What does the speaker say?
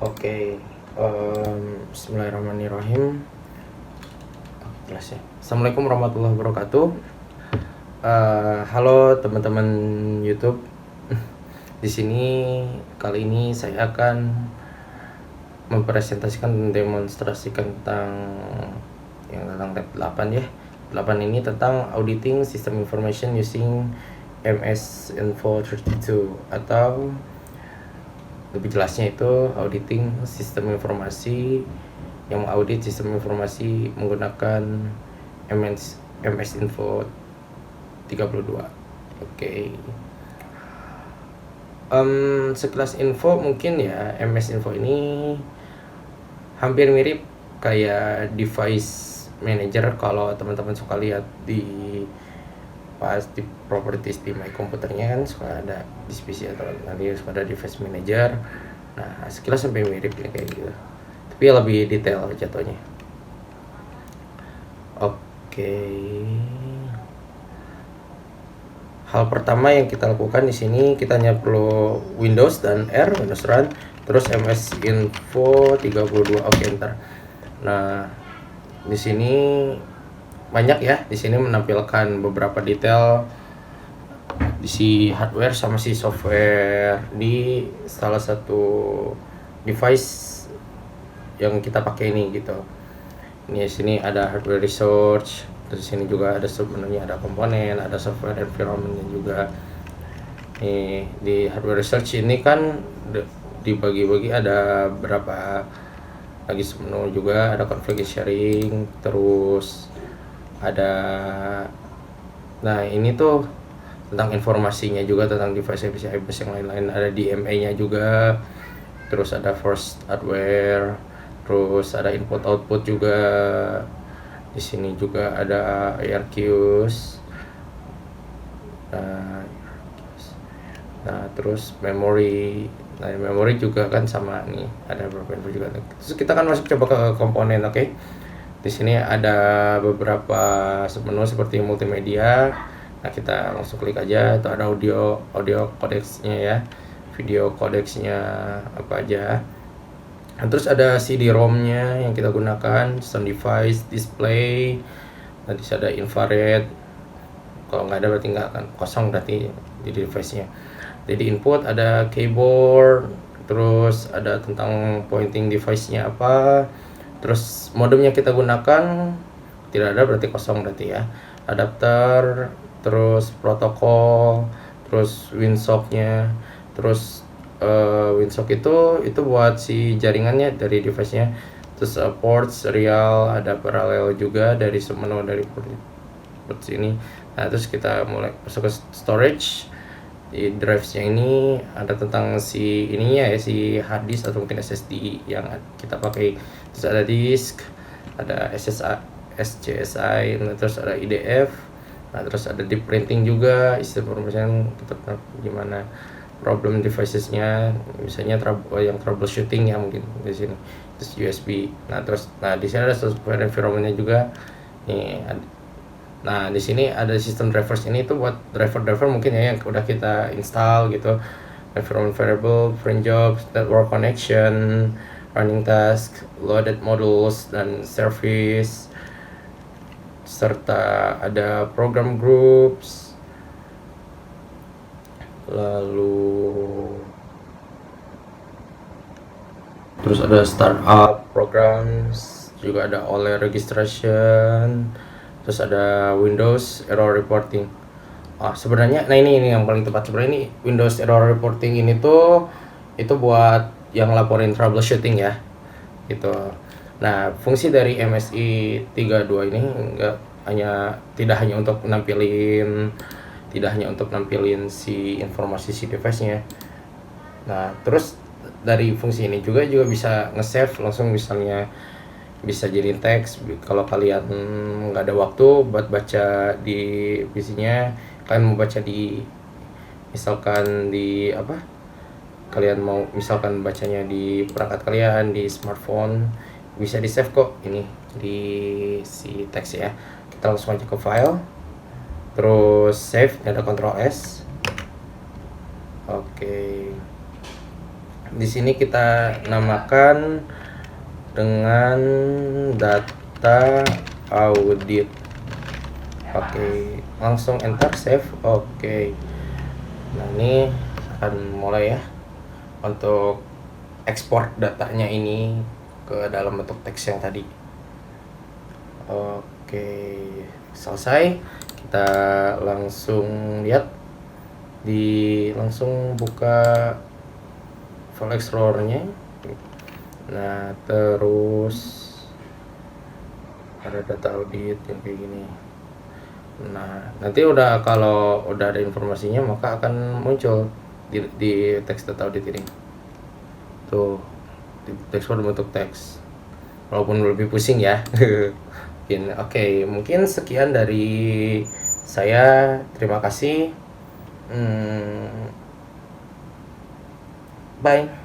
Oke, Bismillahirrahmanirrahim. Jelas ya. Assalamualaikum warahmatullahi wabarakatuh. Halo teman-teman YouTube. Di sini kali ini saya akan mempresentasikan, demonstrasikan tentang tab 8 ya. 8 ini tentang auditing system information using MS Info 32, atau lebih jelasnya itu auditing sistem informasi, yang mengaudit sistem informasi menggunakan MS Info 32. Oke. Sekelas info mungkin ya, MS Info ini hampir mirip kayak device manager. Kalau teman-teman suka lihat pas di properties di my komputernya kan suka ada di PC atau nanti suka ada device manager. Nah, sekilas sampai mirip ya kayak gitu, tapi lebih detail jatuhnya. Oke. Hal pertama yang kita lakukan di sini, kita hanya perlu Windows dan Windows Run, terus MS Info 32. Oke, ntar. Nah, di sini banyak ya, di sini menampilkan beberapa detail di si hardware sama si software di salah satu device yang kita pakai ini gitu. Ini di sini ada hardware research, terus sini juga ada sebenarnya ada komponen, ada software environment juga. Nih di hardware research ini kan dibagi-bagi, ada berapa lagi menu juga, ada config sharing, terus ada, nah ini tuh tentang informasinya juga tentang device yang lain-lain, ada DMA-nya juga, terus ada first hardware, terus ada input output juga. Di sini juga ada IRQs. Nah, terus memory. Nah, memory juga kan sama nih, ada beberapa info juga. Terus kita kan masuk coba ke komponen, oke? Di sini ada beberapa menu seperti multimedia. Nah, kita langsung klik aja. Itu ada audio codecsnya ya, video codecsnya apa aja. Nah, terus ada CD-ROM-nya yang kita gunakan, sound device, display. Nah, di sini ada infrared. Kalau nggak ada berarti nggak akan kosong, berarti di device-nya. Jadi input ada keyboard, terus ada tentang pointing device-nya apa. Terus modemnya kita gunakan tidak ada, berarti kosong berarti ya. Adapter, terus protokol, terus WinSock-nya. Terus WinSock itu buat si jaringannya dari device-nya. Terus port serial, ada paralel juga dari menu dari port sini. Nah, terus kita mulai masuk ke storage. Di drives-nya ini ada tentang si ininya ya, si hard disk atau mungkin SSD yang kita pakai. Terus ada disk, ada SCSI, terus ada IDF. Nah, terus ada deep printing juga, information kita gimana problem devices-nya, misalnya yang troubleshooting ya mungkin di sini. Terus USB. Nah, di sini ada software environment-nya juga. Nih, nah di sini ada sistem drivers. Ini tuh buat driver mungkin ya yang udah kita install gitu. Environment variable, print jobs, network connection, running task, loaded modules, dan service, serta ada program groups, lalu terus ada startup programs, juga ada OLE registration, terus ada Windows error reporting. Sebenarnya nah ini yang paling tepat. Sebenarnya ini Windows error reporting ini tuh itu buat yang laporin troubleshooting ya gitu. Nah, fungsi dari MSI 32 ini tidak hanya untuk nampilin si informasi si device-nya. Nah, terus dari fungsi ini juga bisa nge-save langsung, misalnya bisa jadi teks. Kalau kalian nggak ada waktu buat baca di PC-nya, kalian mau baca kalian mau misalkan bacanya di perangkat kalian di smartphone, bisa di save kok ini di si teks ya. Kita langsung aja ke file, terus save, ada Ctrl S. Oke. Di sini kita namakan dengan data audit. Oke, langsung enter save. Oke. Nah, ini akan mulai ya untuk ekspor datanya ini ke dalam bentuk teks yang tadi. Oke, selesai. Kita langsung lihat langsung buka file explorer-nya. Nah, terus ada data audit yang kayak gini. Nah, nanti kalau udah ada informasinya maka akan muncul di teks data audit ini. Tuh, di teks berbentuk teks. Walaupun lebih pusing ya. Oke, mungkin sekian dari saya. Terima kasih. Bye.